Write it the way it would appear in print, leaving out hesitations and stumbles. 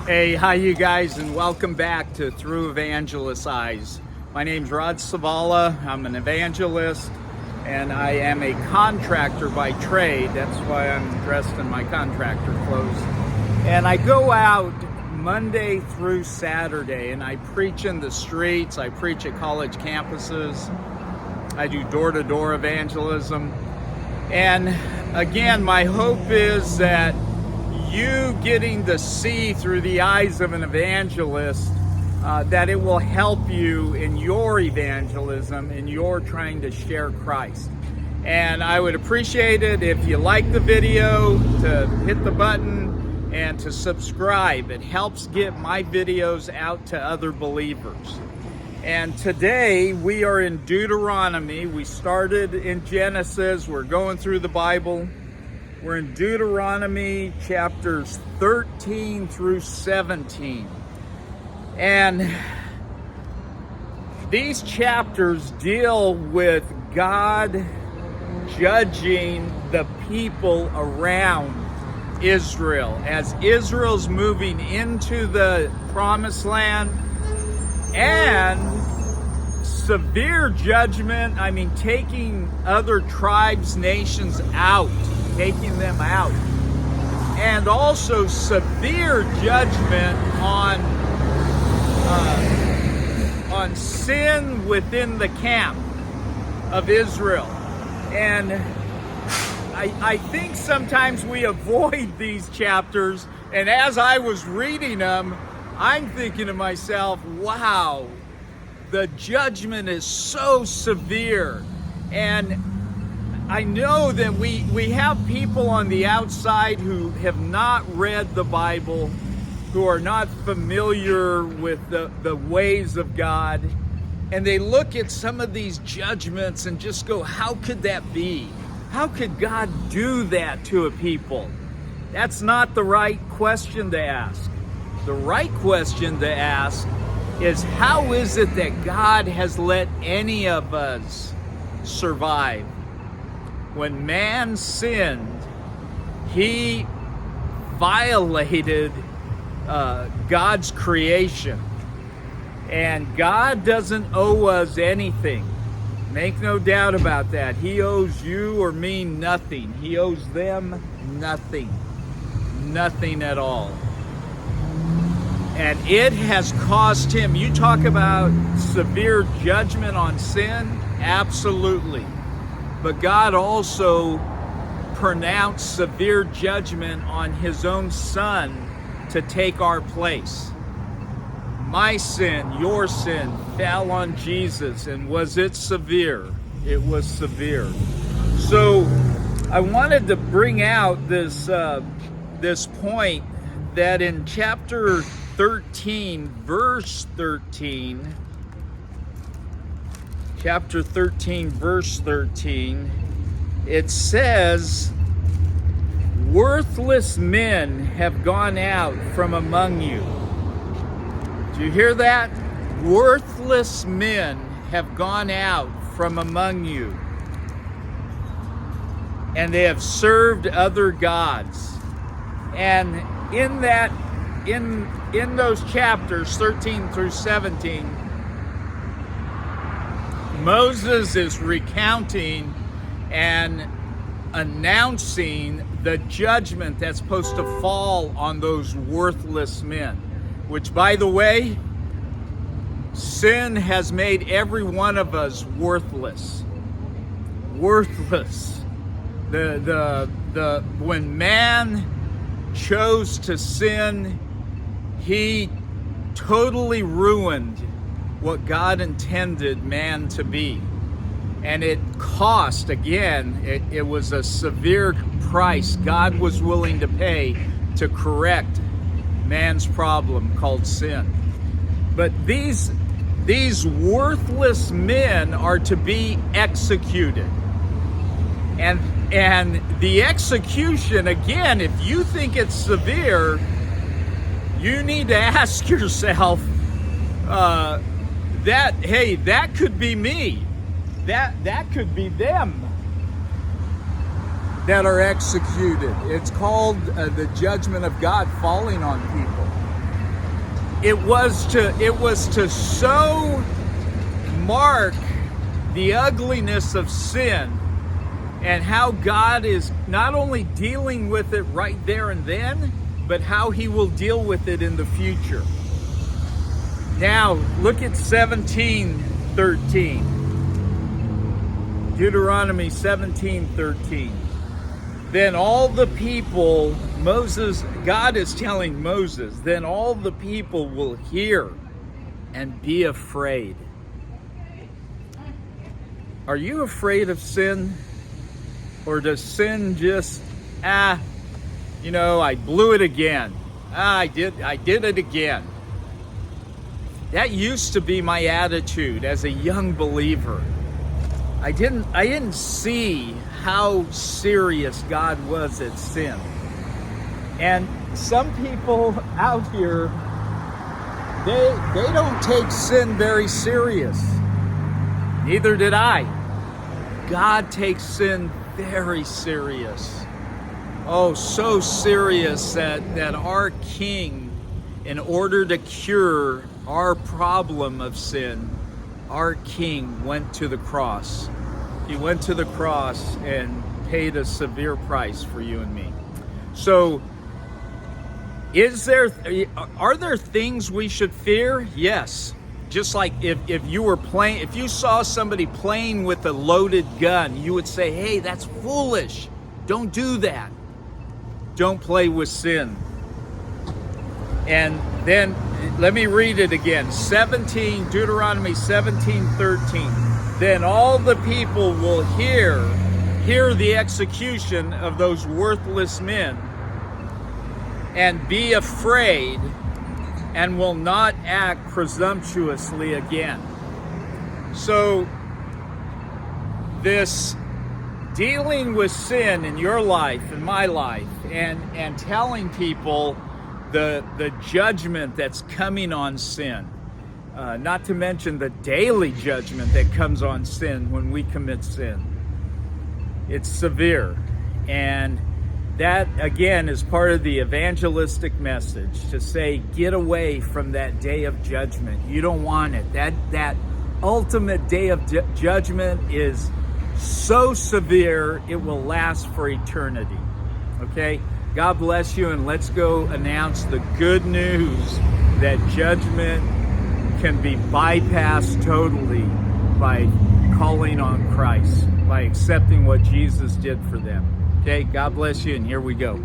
Hey, hi you guys, and welcome back to Through Evangelist Eyes. My name's Rod Savala. I'm an evangelist, and I am a contractor by trade. That's why I'm dressed in my contractor clothes. And I go out Monday through Saturday, and I preach in the streets. I preach at college campuses. I do door-to-door evangelism. And again, my hope is that you getting to see through the eyes of an evangelist, that it will help you in your evangelism, in your trying to share Christ. And I would appreciate it if you like the video, to hit the button and to subscribe. It helps get my videos out to other believers. And today we are in Deuteronomy. We started in Genesis. We're going through the Bible. We're in Deuteronomy chapters 13 through 17. And these chapters deal with God judging the people around Israel as Israel's moving into the promised land, and severe judgment, taking other tribes, nations out, taking them out, and also severe judgment on sin within the camp of Israel. And I think sometimes we avoid these chapters, and as I was reading them, I'm thinking to myself, wow, the judgment is so severe. And I know that we have people on the outside who have not read the Bible, who are not familiar with the ways of God, and they look at some of these judgments and just go, how could that be? How could God do that to a people? That's not the right question to ask. The right question to ask is, how is it that God has let any of us survive? When man sinned, he violated God's creation. And God doesn't owe us anything. Make no doubt about that. He owes you or me nothing. He owes them nothing. Nothing at all. And it has cost him. You talk about severe judgment on sin? Absolutely. But God also pronounced severe judgment on his own son to take our place. My sin, your sin, fell on Jesus. And was it severe? It was severe. So I wanted to bring out this point that in chapter 13, verse 13, chapter 13, verse 13, it says, worthless men have gone out from among you. Do you hear that? Worthless men have gone out from among you, and they have served other gods. And in that, in those chapters 13 through 17, Moses is recounting and announcing the judgment that's supposed to fall on those worthless men, which, by the way, sin has made every one of us worthless. Worthless. When man chose to sin, he totally ruined what God intended man to be. And it cost, again, it was a severe price God was willing to pay to correct man's problem called sin. But these worthless men are to be executed. And the execution, again, if you think it's severe, you need to ask yourself, that could be me. That could be them that are executed. It's called the judgment of God falling on people. it was to so mark the ugliness of sin and how God is not only dealing with it right there and then, but how he will deal with it in the future. Now, look at 17:13. Deuteronomy 17:13. Then all the people, God is telling Moses, then all the people will hear and be afraid. Are you afraid of sin? Or does sin just, I blew it again. I did it again. That used to be my attitude as a young believer. I didn't see how serious God was at sin. And some people out here, they don't take sin very serious. Neither did I. God takes sin very serious. Oh, so serious that our King, in order to cure our problem of sin, our King went to the cross. He went to the cross and paid a severe price for you and me. So, are there things we should fear? Yes. Just like if you saw somebody playing with a loaded gun, you would say, hey, that's foolish. Don't do that. Don't play with sin. And then let me read it again. Deuteronomy 17:13. Then all the people will hear the execution of those worthless men and be afraid and will not act presumptuously again. So this dealing with sin in your life, in my life, and telling people the judgment that's coming on sin, not to mention the daily judgment that comes on sin when we commit sin. It's severe. And that, again, is part of the evangelistic message, to say, get away from that day of judgment. You don't want it. That ultimate day of judgment is so severe, it will last for eternity. Okay? God bless you, and let's go announce the good news that judgment can be bypassed totally by calling on Christ, by accepting what Jesus did for them. Okay, God bless you, and here we go.